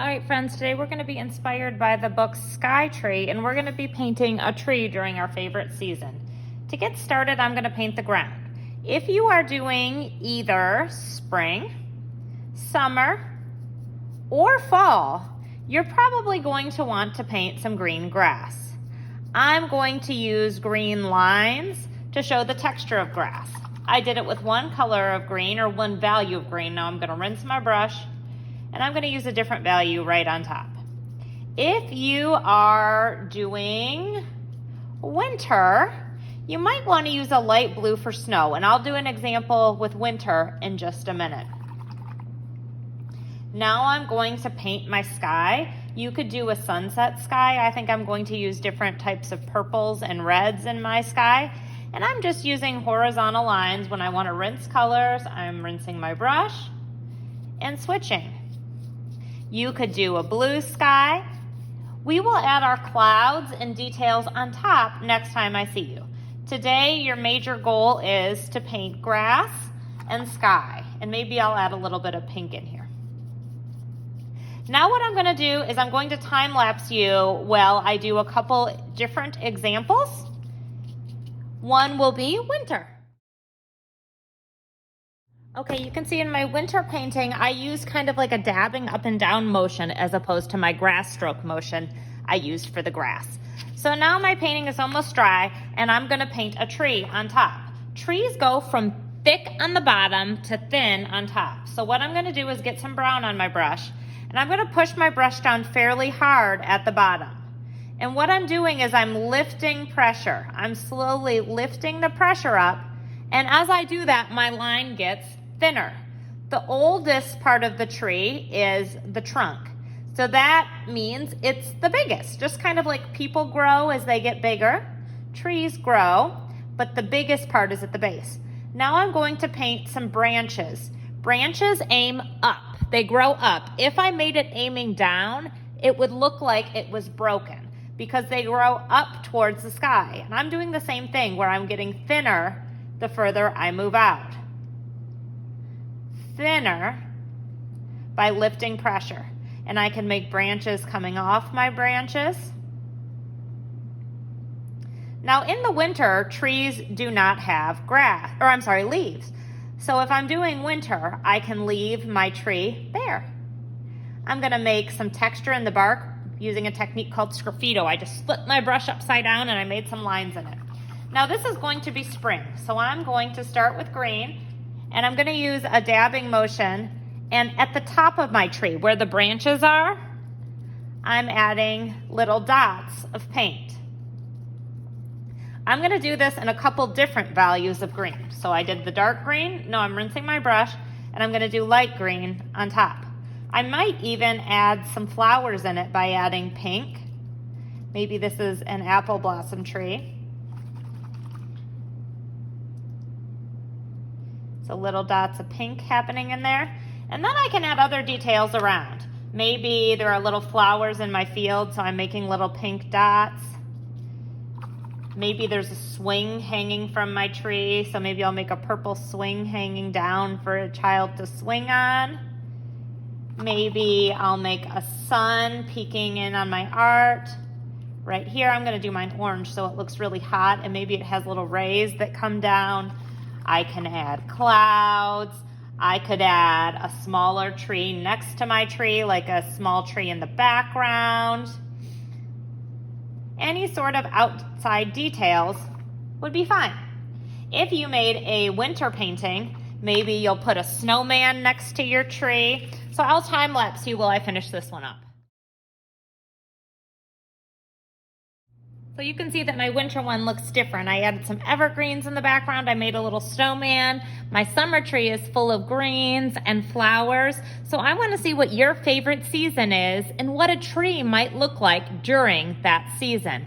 All right, friends, today we're going to be inspired by the book Sky Tree, and we're going to be painting a tree during our favorite season. To get started, I'm going to paint the ground. If you are doing either spring, summer, or fall, you're probably going to want to paint some green grass. I'm going to use green lines to show the texture of grass. I did it with one color of green or one value of green. Now I'm going to rinse my brush and I'm going to use a different value right on top. If you are doing winter, you might want to use a light blue for snow, and I'll do an example with winter in just a minute. Now I'm going to paint my sky. You could do a sunset sky. I think I'm going to use different types of purples and reds in my sky. And I'm just using horizontal lines. When I want to rinse colors, I'm rinsing my brush and switching. You could do a blue sky. We will add our clouds and details on top next time I see you. Today, your major goal is to paint grass and sky. And maybe I'll add a little bit of pink in here. Now what I'm going to do is I'm going to time lapse you while I do a couple different examples. One will be winter. Okay, you can see in my winter painting, I use kind of like a dabbing up and down motion as opposed to my grass stroke motion I used for the grass. So now my painting is almost dry and I'm going to paint a tree on top. Trees go from thick on the bottom to thin on top. So what I'm going to do is get some brown on my brush and I'm going to push my brush down fairly hard at the bottom. And what I'm doing is I'm lifting pressure. I'm slowly lifting the pressure up, and as I do that, my line gets thinner. The oldest part of the tree is the trunk. So that means it's the biggest. Just kind of like people grow as they get bigger, trees grow, but the biggest part is at the base. Now I'm going to paint some branches. Branches aim up. They grow up. If I made it aiming down, it would look like it was broken because they grow up towards the sky. And I'm doing the same thing where I'm getting thinner the further I move out. Thinner by lifting pressure. And I can make branches coming off my branches. Now in the winter, trees do not have leaves. So if I'm doing winter, I can leave my tree bare. I'm going to make some texture in the bark using a technique called sgraffito. I just split my brush upside down and I made some lines in it. Now this is going to be spring. So I'm going to start with green and I'm going to use a dabbing motion, and at the top of my tree where the branches are, I'm adding little dots of paint. I'm going to do this in a couple different values of green. So I did the dark green. No, I'm rinsing my brush and I'm going to do light green on top. I might even add some flowers in it by adding pink. Maybe this is an apple blossom tree. So little dots of pink happening in there. And then I can add other details around. Maybe there are little flowers in my field, so I'm making little pink dots. Maybe there's a swing hanging from my tree, so maybe I'll make a purple swing hanging down for a child to swing on. Maybe I'll make a sun peeking in on my art. Right here, I'm going to do mine orange so it looks really hot, and maybe it has little rays that come down. I can add clouds. I could add a smaller tree next to my tree, like a small tree in the background. Any sort of outside details would be fine. If you made a winter painting, maybe you'll put a snowman next to your tree. So I'll time lapse you while I finish this one up. So you can see that my winter one looks different. I added some evergreens in the background. I made a little snowman. My summer tree is full of greens and flowers. So I want to see what your favorite season is and what a tree might look like during that season.